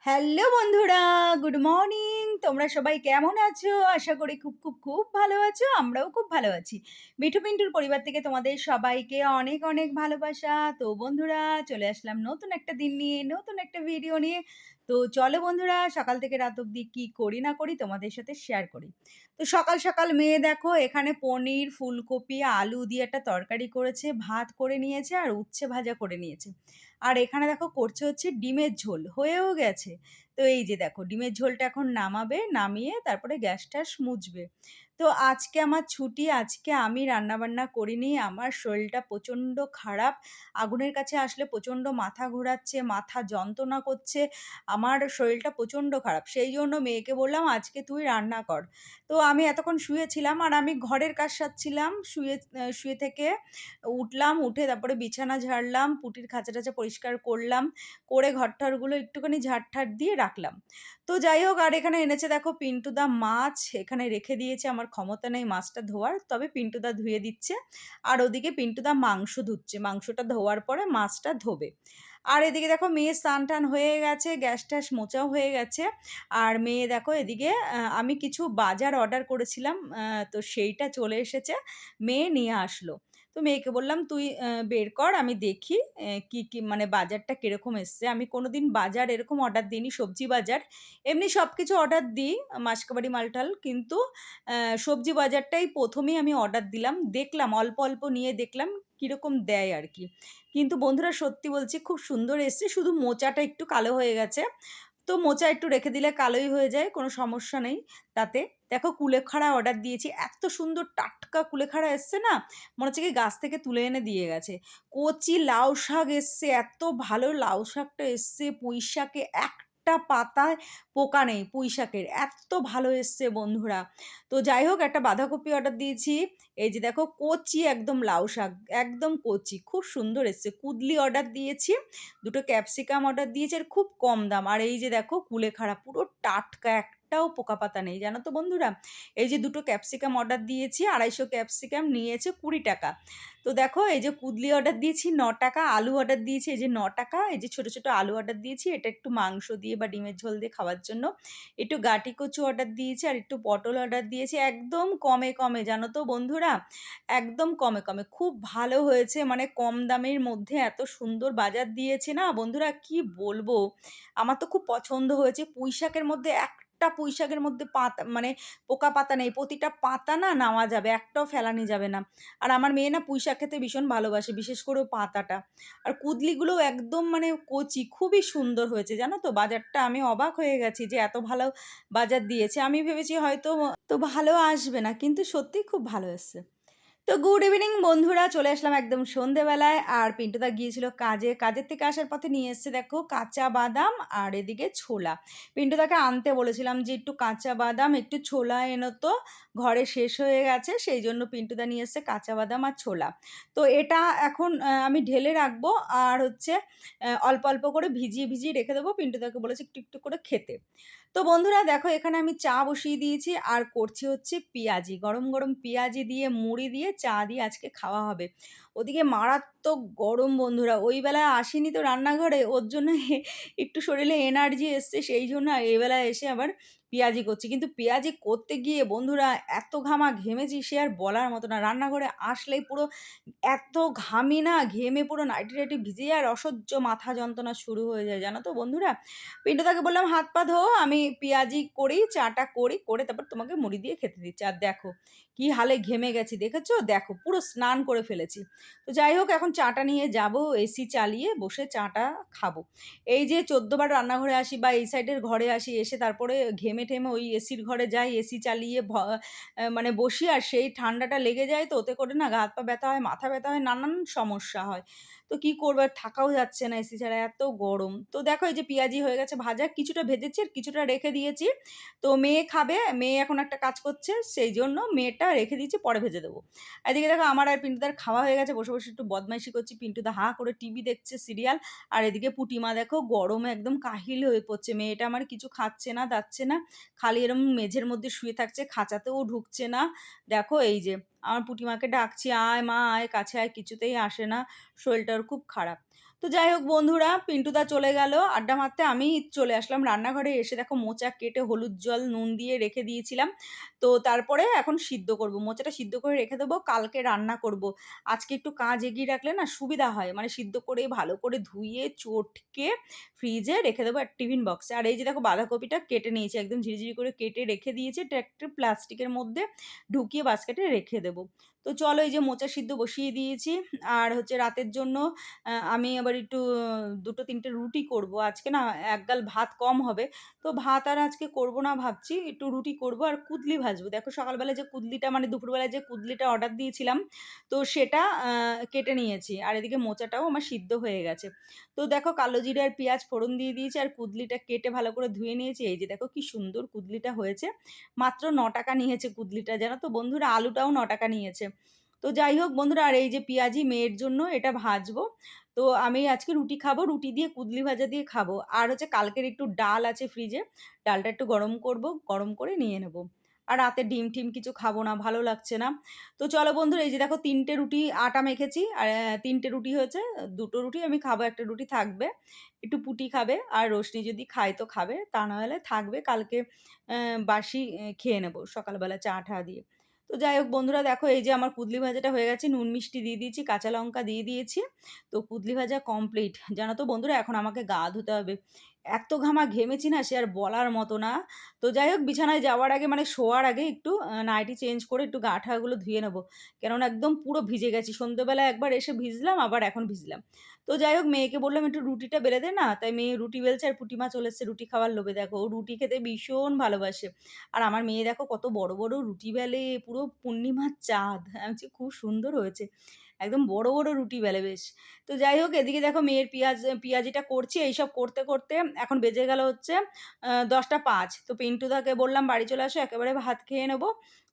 Hello বন্ধুরা, good morning. তোমরা সবাই কেমন আছো? আশা করি খুব খুব খুব ভালো আছো। আমরাও খুব ভালো আছি। মিঠু পিন্টুর পরিবার থেকে তোমাদের সবাইকে অনেক অনেক ভালোবাসা। তো বন্ধুরা, চলে আসলাম নতুন একটা দিন নিয়ে, নতুন একটা ভিডিও নিয়ে। তো চলো বন্ধুরা, সকাল থেকে রাত অবধি কী করি না করি তোমাদের সাথে শেয়ার করি। তো সকাল সকাল মেয়ে দেখো এখানে পনির, ফুলকপি, আলু দিয়ে একটা তরকারি করেছে, ভাত করে নিয়েছে আর উচ্ছে ভাজা করে নিয়েছে। আর এখানে দেখো করছে হচ্ছে ডিমের ঝোল, হয়েও গেছে। তো এই যে দেখো ডিমের ঝোলটা এখন নামাবে, নামিয়ে তারপরে গ্যাস ট্যাস মুছবে। তো আজকে আমার ছুটি, আজকে আমি রান্নাবান্না করিনি। আমার শরীরটা প্রচণ্ড খারাপ। আগুনের কাছে আসলে প্রচণ্ড মাথা ঘোরাচ্ছে, মাথা যন্ত্রণা করছে। আমার শরীরটা প্রচণ্ড খারাপ। সেই জন্য মেয়েকে বললাম, আজকে তুই রান্না কর। তো আমি এতক্ষণ শুয়েছিলাম আর আমি ঘরের কাজ সারছিলাম। শুয়ে থেকে উঠলাম, উঠে তারপরে বিছানা ঝাড়লাম, পুটির খাঁচা-টাচা পরিষ্কার করলাম, করে ঘর-টরগুলো একটুখানি ঝাড়-টাড় দিয়ে রাখলাম। তো যাই হোক, আর এখানে এনেছে দেখো পিন্টুদা মাছ, এখানে রেখে দিয়েছে। আমার ক্ষমতা নেই মাছটা ধোয়ার, তবে পিন্টুদা ধুয়ে দিচ্ছে। আর ওদিকে পিন্টুদা মাংস ধুচ্ছে, মাংসটা ধোয়ার পরে মাছটা ধোবে। আর এদিকে দেখো মেয়ে স্নান-টান হয়ে গেছে, গ্যাস-ট্যাস মোছাও হয়ে গেছে। আর মেয়ে দেখো এদিকে আমি কিছু বাজার অর্ডার করেছিলাম, তো সেইটা চলে এসেছে, মেয়ে নিয়ে আসলো। তো মেয়েকে বললাম, তুই বের কর, আমি দেখি কি কি মানে বাজারটা কিরকম এসছে। আমি কোনোদিন বাজার এরকম অর্ডার দিইনি, সবজি বাজার। এমনি সব কিছু অর্ডার দিই, মাসকাবাড়ি মালটাল, কিন্তু সবজি বাজারটাই প্রথমেই আমি অর্ডার দিলাম। দেখলাম অল্প অল্প নিয়ে দেখলাম কীরকম দেয় আর কি। কিন্তু বন্ধুরা সত্যি বলছি, খুব সুন্দর এসছে, শুধু মোচাটা একটু কালো হয়ে গেছে। তো মোচা একটু রেখে দিলে কালোই হয়ে যায়, কোনো সমস্যা নেই তাতে। দেখো কুলেখাড়া অর্ডার দিয়েছি, এত সুন্দর টাটকা কুলেখাড়া এসছে না, মনে হচ্ছে কি গাছ থেকে তুলে এনে দিয়ে গেছে। কচি লাউ শাক এসছে, এত ভালো লাউ শাকটা এসছে, পুঁই শাকে একটা পাতায় পোকা নেই, পুঁই শাকের এত ভালো এসছে বন্ধুরা। তো যাই হোক, একটা বাঁধাকপি অর্ডার দিয়েছি। এই যে দেখো কচি একদম লাউ শাক, একদম কচি, খুব সুন্দর এসছে। কুদলি অর্ডার দিয়েছি, দুটো ক্যাপসিকাম অর্ডার দিয়েছি, আর খুব কম দাম। আর এই যে দেখো কুলেখাড়া পুরো টাটকা, একটাও পোকা পাতা নেই জানো তো বন্ধুরা। এই যে দুটো ক্যাপসিকাম অর্ডার দিয়েছি, 250 ক্যাপসিকাম নিয়েছে 20 টাকা। তো দেখো এই যে কুদলি অর্ডার দিয়েছি 9 টাকা, আলু অর্ডার দিয়েছি এই যে 9 টাকা, এই যে ছোট ছোট আলু অর্ডার দিয়েছি, এটা একটু মাংস দিয়ে বা ডিমের ঝোল দিয়ে খাওয়ার জন্য। একটু গাটি কচু অর্ডার দিয়েছি, আর একটু পটল অর্ডার দিয়েছি, একদম কমে কমে জানো তো বন্ধুরা, একদম কমে কমে, খুব ভালো হয়েছে। মানে কম দামের মধ্যে এত সুন্দর বাজার দিয়েছে না বন্ধুরা, কি বলবো। আমার তো খুব পছন্দ হয়েছে। পুঁইশাকের মধ্যে একটা পুঁইশাকের মধ্যে পাতা মানে পোকা পাতা নেই, প্রতিটা পাতা না নেওয়া যাবে, একটাও ফেলানি যাবে না। আর আমার মেয়ে না পুঁইশাক খেতে ভীষণ ভালোবাসে, বিশেষ করে পাতাটা। আর কুদলিগুলো একদম মানে কচি, খুবই সুন্দর হয়েছে জানো তো। বাজারটা আমি অবাক হয়ে গেছি যে এত ভালো বাজার দিয়েছে। আমি ভেবেছি হয়তো তো ভালো আসবে না, কিন্তু সত্যিই খুব ভালো এসছে। তো গুড ইভিনিং বন্ধুরা, চলে আসলাম একদম সন্ধেবেলায়। আর পিন্টুদা গিয়েছিল কাজে, কাজের থেকে আসার পথে নিয়ে এসছে দেখো কাঁচা বাদাম আর এদিকে ছোলা। পিন্টুদাকে আনতে বলেছিলাম যে একটু কাঁচা বাদাম একটু ছোলা এনো তো, ঘরে শেষ হয়ে গেছে, সেই জন্য পিন্টুদা নিয়ে এসছে কাঁচা বাদাম আর ছোলা। তো এটা এখন আমি ঢেলে রাখবো, আর হচ্ছে অল্প অল্প করে ভিজিয়ে ভিজিয়ে রেখে দেবো। পিন্টুদাকে বলেছি একটু একটু করে খেতে। তো বন্ধুরা দেখো এখানে আমি চা বসিয়ে দিয়েছি, আর করছি হচ্ছে পেঁয়াজি, গরম গরম পেঁয়াজি দিয়ে মুড়ি দিয়ে চা দিয়ে আজকে খাওয়া হবে। ওদিকে মারাত্মক গরম বন্ধুরা, ওই বেলায় আসিনি তো রান্নাঘরে, ওর জন্য একটু শরীরে এনার্জি এসছে, সেই জন্য এই বেলায় এসে আবার পেঁয়াজি করছি। কিন্তু পেঁয়াজি করতে গিয়ে বন্ধুরা এত ঘামা ঘেমেছি, সে আর বলার মতো না। রান্নাঘরে আসলেই পুরো এত ঘামি না, ঘেমে পুরো নাইটি টাইটি ভিজে যায়, আর অসহ্য মাথা যন্ত্রণা শুরু হয়ে যায় জানো তো বন্ধুরা। পিন্টুদাকে বললাম হাত পা ধো, আমি পেঁয়াজি করি, চাটা করি, করে তারপর তোমাকে মুড়ি দিয়ে খেতে দিচ্ছি। আর দেখো কি হালে ঘেমে গেছি, দেখেছো, দেখো পুরো স্নান করে ফেলেছি। তো যাই হোক, এখন চাটা নিয়ে যাব, এসি চালিয়ে বসে চাটা খাবো। এই যে 14 বার রান্নাঘরে আসি বা এই সাইডের ঘরে আসি, এসে তারপরে ঘেমে ঠেমে ওই এসির ঘরে যাই, এসি চালিয়ে মানে বসি, আর সেই ঠান্ডাটা লেগে যায়, তো ওতে করে না গা হাত পা ব্যথা হয়, মাথা ব্যথা হয়, নানান সমস্যা হয়। তো কি করবো, আর থাকাও যাচ্ছে না এসি ছাড়া, এত গরম। তো দেখো এই যে পেঁয়াজি হয়ে গেছে ভাজা, কিছুটা ভেজেছি আর কিছুটা রেখে দিয়েছি। তো মেয়ে খাবে, মেয়ে এখন একটা কাজ করছে, সেই জন্য মেয়েটা রেখে দিয়েছি, পরে ভেজে দেবো। এদিকে দেখো আমার আর পিন্টুদার খাওয়া হয়ে গেছে, বসে বসে একটু বদমাইশি করছি। পিন্টুদা হাঁ করে টিভি দেখছে, সিরিয়াল। আর এদিকে পুটিমা দেখো গরমে একদম কাহিল হয়ে পড়ছে। মেয়েটা আমার কিছু খাচ্ছে না দাচ্ছে না, খালি এরম মেঝের মধ্যে শুয়ে থাকছে, খাঁচাতেও ঢুকছে না। দেখো এই যে আমার পুটিমাকে ডাকছি, আয় মা আয়, কাছে আয়, কিছুতেই আসে না, শরীরটা ওর খুব খারাপ। তো যাই হোক বন্ধুরা, পিন্টুদা চলে গেল আড্ডা মারতে। আমি চলে আসলাম রান্নাঘরে। এসে দেখো মোচা কেটে হলুদ জল নুন দিয়ে রেখে দিয়েছিলাম। তো তারপরে এখন সিদ্ধ করব। মোচাটা সিদ্ধ করে রেখে দেবো, কালকে রান্না করব। আজকে একটু কাজ এগিয়ে রাখলে না সুবিধা হয়। মানে সিদ্ধ করে ভালো করে ধুয়ে চটকে ফ্রিজে রেখে দেবো এক টিফিন বক্সে। আর এই যে দেখো বাঁধাকপিটা কেটে নিয়েছি, একদম ঝিরিঝিরি করে কেটে রেখে দিয়েছি। এটা একটা প্লাস্টিকের মধ্যে ঢুকিয়ে বাস্কেটে রেখে দেবো। তো চলো এই যে মোচা সিদ্ধ বসিয়ে দিয়েছি। আর হচ্ছে রাতের জন্য আমি আবার একটু ২টো-৩টে রুটি করব। আজকে না একগাল ভাত কম হবে। তো ভাত আর আজকে করব না ভাবছি। একটু রুটি করব আর কুদলি ভাজবো। দেখো সকালবেলা যে কুদলিটা মানে দুপুরবেলায় যে কুদলিটা অর্ডার দিয়েছিলাম, তো সেটা কেটে নিয়েছি। আর এদিকে মোচাটাও আমার সিদ্ধ হয়ে গেছে। তো দেখো কালো জিরে আর পেঁয়াজ ফোড়ন দিয়ে দিয়েছি আর কুদলিটা কেটে ভালো করে ধুয়ে নিয়েছি। এই যে দেখো কি সুন্দর কুদলিটা হয়েছে। মাত্র ৳৯ নিয়েছে কুদলিটা। জানো তো বন্ধুরা, আলুটাও ৳৯ নিয়েছে। তো যাই হোক বন্ধুরা, আর এই যে পেঁয়াজি মেয়ের জন্য এটা ভাজবো। তো আমি আজকে রুটি খাবো, রুটি দিয়ে কুদলি ভাজা দিয়ে খাবো। আর হচ্ছে কালকের একটু ডাল আছে ফ্রিজে, ডালটা একটু গরম করব, গরম করে নিয়ে নেব। আর রাতে ডিম-টিম কিছু খাবো না, ভালো লাগছে না। তো চলো বন্ধুরা, এই যে দেখো ৩টে রুটি আটা মেখেছি আর ৩টে রুটি হয়েছে। ২টো রুটি আমি খাবো, ১টা রুটি থাকবে। একটু পুটি খাবে আর রোশনি যদি খায় তো খাবে, তা না হলে থাকবে। কালকে বাসি খেয়ে নেব সকালবেলা চা-টা দিয়ে। তো যাই হোক বন্ধুরা, দেখো এই যে আমার কুদলি ভাজাটা হয়ে গেছে, নুন মিষ্টি দিয়ে দিয়েছি, কাঁচা লঙ্কা দিয়ে দিয়েছি। তো কুদলি ভাজা কমপ্লিট। জানো তো বন্ধুরা, এখন আমাকে গা ধুতে হবে। এত ঘেমেছি না সে আর বলার মতো না। তো যাই হোক বিছানায় যাওয়ার আগে মানে শোয়ার আগে একটু নাইটি চেঞ্জ করে একটু গা-ঠাগুলো ধুয়ে নেব। কেননা একদম পুরো ভিজে গেছি। সন্ধ্যেবেলা একবার এসে ভিজলাম, আবার এখন ভিজলাম। তো যাই হোক মেয়েকে বললাম, "একটু রুটিটা বেলে দে না।" তাই মেয়ে রুটি বেলছে আর পুঁটি মাছ চলে এসছে রুটি খাওয়ার লোভে। দেখো ও রুটি খেতে ভীষণ ভালোবাসে। আর আমার মেয়ে দেখো কত বড়, বড় রুটি বেলে, পুরো পূর্ণিমার চাঁদ। আমি বলছি খুব সুন্দর হয়েছে। একদম বড়, বড় রুটি বেলে বেশ। তো যাই হোক এদিকে দেখো মেয়ের পিঁয়াজিটা করছি। এইসব করতে, করতে এখন বেজে গেল হচ্ছে ১০টা ৫। তো পিন্টুদাকে বললাম, "বাড়ি চলে আসো, একেবারে ভাত খেয়ে নেবো।"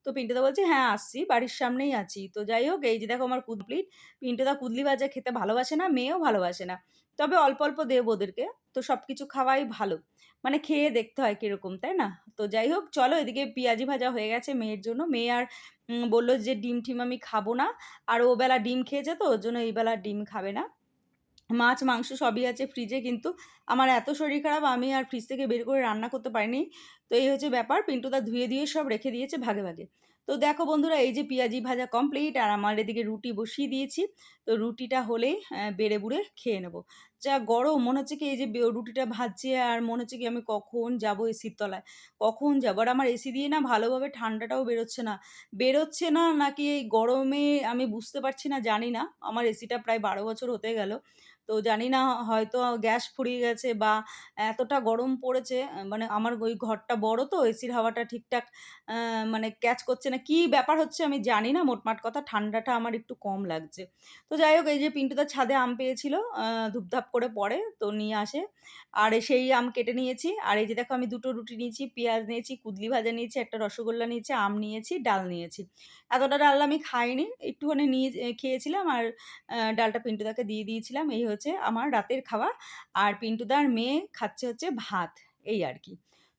তো পিন্টুদা বলছে, "হ্যাঁ, আসছি। বাড়ির সামনেই আছি।" তো যাই হোক এই যে দেখো আমার কমপ্লিট। পিন্টুদা কুদলি ভাজা খেতে ভালোবাসে না, মেয়েও ভালোবাসে না। তবে অল্প, অল্প দেব ওদেরকে। তো সবকিছু খাওয়াই ভালো। মানে খেয়ে দেখতে হয় কিরকম, তাই না? তো যাই হোক চলো এদিকে পিঁয়াজি ভাজা হয়ে গেছে মেয়ের জন্য। মেয়ে আর বলল যে, "ডিম-টিম আমি খাবো না।" আর ও বেলা ডিম খেয়েছে তো ওর জন্য এই বেলা ডিম খাবে না। মাছ, মাংস সবই আছে ফ্রিজে, কিন্তু আমার এত শরীর খারাপ আমি আর ফ্রিজ থেকে বের করে রান্না করতে পারিনি। তো এই হচ্ছে ব্যাপার। পিন্টুদা ধুয়ে দিয়ে সব রেখে দিয়েছে ভাগে, ভাগে। তো দেখো বন্ধুরা এই যে পিঁয়াজি ভাজা কমপ্লিট আর আমার এদিকে রুটি বসিয়ে দিয়েছি। তো রুটিটা হলেই বেড়ে বুড়ে খেয়ে নেব। যা গরম মনে হচ্ছে কি এই যে রুটিটা ভাজছি আর মনে হচ্ছে কি আমি কখন যাবো এসির তলায়, কখন যাবো? আর আমার এসি দিয়ে না ভালোভাবে ঠান্ডাটাও বেরোচ্ছে না। বেরোচ্ছে না নাকি এই গরমে আমি বুঝতে পারছি না, জানি না। আমার এসিটা প্রায় ১২ বছর হতে গেল। তো জানি না হয়তো গ্যাস ফুরিয়ে গেছে বা এতটা গরম পড়েছে মানে আমার ওই ঘরটা বড় তো এসির হাওয়াটা ঠিকঠাক আ মানে ক্যাচ করছে না। কি ব্যাপার হচ্ছে আমি জানি না। মোটমাট কথা ঠান্ডাটা আমার একটু কম লাগছে। তো যাই হোক এই যে পিন্টুদার ছাদে আম পেয়েছিল, ধুপধাপ করে পড়ে তো নিয়ে আসে। আর সেই আম কেটে নিয়েছি। আর এই যে দেখো আমি ২টো রুটি নিয়েছি, পেঁয়াজ নিয়েছি, কুদলি ভাজা নিয়েছি, একটা রসগোল্লা নিয়েছি, আম নিয়েছি, ডাল নিয়েছি। এতটা ডাল আমি খাইনি। একটুখানি নিয়ে খেয়েছিলাম আর ডালটা পিন্টুদাকে দিয়ে দিয়েছিলাম। এই হচ্ছে আমার রাতের খাওয়া। আর পিন্টুদার মেয়ে খাচ্ছে হচ্ছে ভাত। এই আরকি।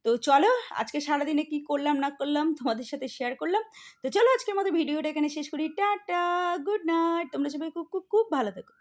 তো চলো আজকে সারাদিনে কি করলাম না করলাম তোমাদের সাথে শেয়ার করলাম। তো চলো আজকের মতো ভিডিওটা এখানে শেষ করি। Tata, good night. তোমরা সবাই খুব, খুব, খুব ভালো থেকো।